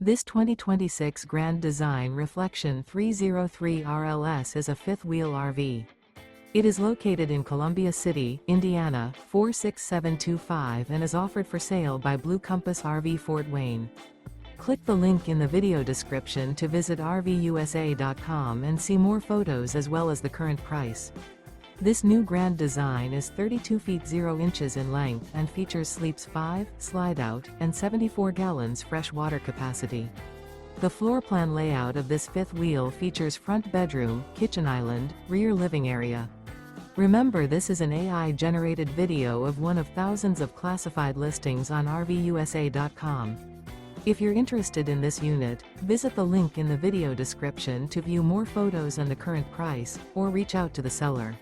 This 2026 Grand Design Reflection 303 RLS is a fifth-wheel RV. It is located in Columbia City, Indiana, 46725 and is offered for sale by Blue Compass RV Fort Wayne. Click the link in the video description to visit RVUSA.com and see more photos as well as the current price. This new Grand Design is 32 feet 0 inches in length and features sleeps 5, slide-out, and 74 gallons fresh water capacity. The floor plan layout of this fifth wheel features front bedroom, kitchen island, rear living area. Remember, this is an AI-generated video of one of thousands of classified listings on RVUSA.com. If you're interested in this unit, visit the link in the video description to view more photos and the current price, or reach out to the seller.